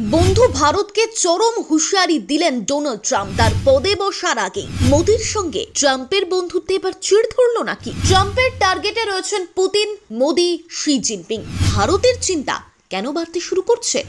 বন্ধু ভারতকে চরম হুঁশিয়ারি দিলেন ডোনাল্ড ট্রাম্প তার পদে বসার আগে। মোদির সঙ্গে ট্রাম্পের বন্ধুত্বে এবার চিড় ধরলো নাকি? ট্রাম্পের টার্গেটে রয়েছেন পুতিন, মোদি, শি জিনপিং। ভারতের চিন্তা কেন বাড়তে শুরু করছে?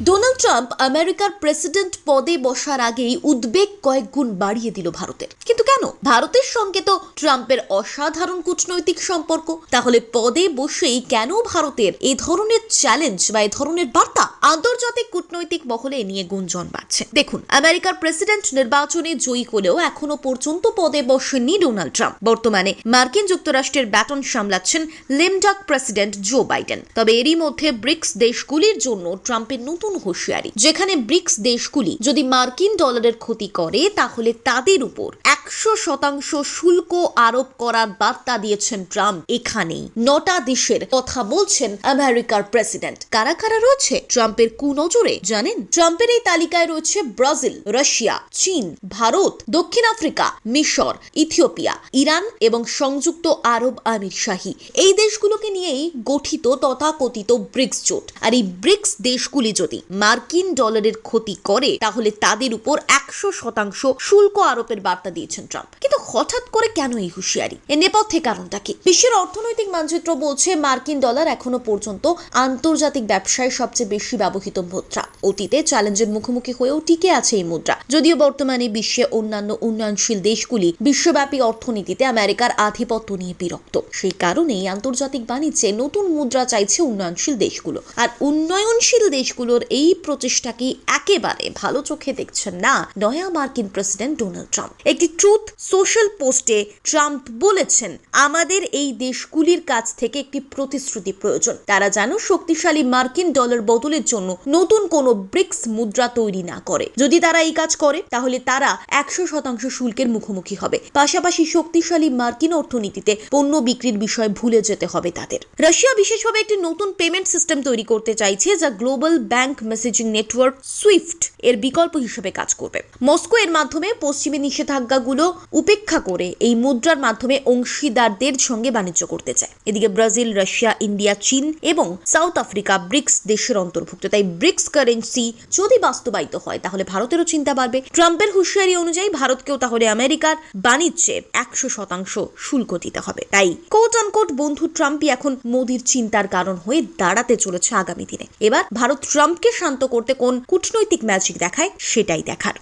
ডোনাল্ড ট্রাম্প আমেরিকার প্রেসিডেন্ট পদে বসার আগেই উদ্বেগ কয়েক গুণ বাড়িয়ে দিল ভারতের। কিন্তু কেন? ভারতের সঙ্গে তো ট্রাম্পের অসাধারণ কূটনৈতিক সম্পর্ক। তাহলে পদে বসেই কেন ভারতের এ ধরনের চ্যালেঞ্জ বা এ ধরনের বার্তা? আন্তর্জাতিক কূটনৈতিক মহলে নিয়ে গুঞ্জন বাড়ছে। দেখুন, আমেরিকার প্রেসিডেন্ট নির্বাচনে জয়ী হলেও এখনো পর্যন্ত পদে বসেননি ডোনাল্ড ট্রাম্প। বর্তমানে মার্কিন যুক্তরাষ্ট্রের ব্যাটন সামলাচ্ছেন লেমডাক প্রেসিডেন্ট জো বাইডেন। তবে এরই মধ্যে ব্রিক্স দেশগুলির জন্য ট্রাম্পের নতুন হুঁশিয়ারি। যেখানে ব্রিক্স দেশগুলি যদি মার্কিন ডলারের ক্ষতি করে তাহলে তাদের উপর 100% শুল্ক আরোপ করার বার্তা দিয়েছেন ট্রাম্প। এখানেই 9টা দেশের কথা বলছেন আমেরিকার প্রেসিডেন্ট। কারা কারা রয়েছে ট্রাম্পের কুনজরে জানেন? ট্রাম্পের এই তালিকায় রয়েছে ব্রাজিল, রাশিয়া, চীন, ভারত, দক্ষিণ আফ্রিকা, মিশর, ইথিওপিয়া, ইরান এবং সংযুক্ত আরব আমিরশাহী। এই দেশগুলোকে নিয়েই গঠিত তথাকথিত ব্রিক্স জোট। আর এই ব্রিক্স দেশগুলি যদি মার্কিন ডলারের ক্ষতি করে তাহলে তাদের উপর 100% শুল্ক আরোপের বার্তা দিয়েছেন ট্রাম্প। কিন্তু হঠাৎ করে কেন এই হুঁশিয়ারি? এর নেপথ্যে কারণটা কি? বিশ্বের অর্থনৈতিক মানচিত্র বলছে মার্কিন ডলার এখনো পর্যন্ত আন্তর্জাতিক ব্যবসায় সবচেয়ে বেশি ব্যবহৃত মুদ্রা। অতীতে চ্যালেঞ্জের মুখোমুখি হয়েও টিকে আছে এই মুদ্রা। যদিও বর্তমানে বিশ্বে অন্যান্য উন্নয়নশীল দেশগুলি বিশ্বব্যাপী অর্থনীতিতে আমেরিকার আধিপত্য নিয়ে বিরক্ত। সেই কারণেই আন্তর্জাতিক বাণিজ্যে নতুন মুদ্রা চাইছে উন্নয়নশীল দেশগুলো। আর উন্নয়নশীল দেশগুলোর এই প্রচেষ্টাকে একেবারে ভালো চোখে দেখছেন না নয়া মার্কিন প্রেসিডেন্ট ডোনাল্ড ট্রাম্প। একটি ট্রুথ সোশ্যাল পোস্টে ট্রাম্প বলেছেন, আমাদের এই দেশগুলির কাছ থেকে একটি প্রতিশ্রুতি প্রয়োজন। তারা যেন শক্তিশালী মার্কিন ডলার বদলের জন্য নতুন কোনো ব্রিক্স মুদ্রা তৈরি না করে। যদি তারা এই কাজ করে তাহলে তারা 100% শুল্কের মুখোমুখি হবে। পাশাপাশি শক্তিশালী মার্কিন অর্থনীতিতে পণ্য বিক্রির বিষয় ভুলে যেতে হবে তাদের। রাশিয়া বিশেষভাবে একটি নতুন পেমেন্ট সিস্টেম তৈরি করতে চাইছে যা global bank messaging network Swift এর বিকল্প হিসেবে কাজ করবে। মস্কো এর মাধ্যমে পশ্চিমী নিষেধাজ্ঞাগুলো উপেক্ষা করে এই মুদ্রার মাধ্যমে অংশীদারদের সঙ্গে বাণিজ্য করতে চায়। এদিকে ব্রাজিল, রাশিয়া, ইন্ডিয়া, চীন এবং সাউথ আফ্রিকা ব্রিক্স দেশের অন্তর্ভুক্ত। তাই ব্রিক্স কারেন্সি যদি বাস্তবায়িত হয় তাহলে ভারতেরও চিন্তা বাড়বে। ট্রাম্পের হুঁশিয়ারি অনুযায়ী ভারতকেও তাহলে আমেরিকার বাণিজ্যে 100% শুল্ক দিতে হবে। তাই কোট আনকোট বন্ধু ট্রাম্পই এখন মোদির চিন্তার কারণ হয়ে দাঁড়াতে চলেছে আগামী দিনে। এবার ভারত ট্রাম্পকে শান্ত করতে কোন কূটনৈতিক ম্যাজিক দেখায় সেটাই দেখার।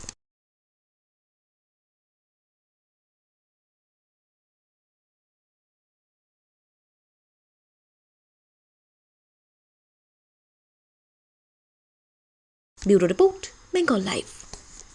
Bureau report, Bengal live.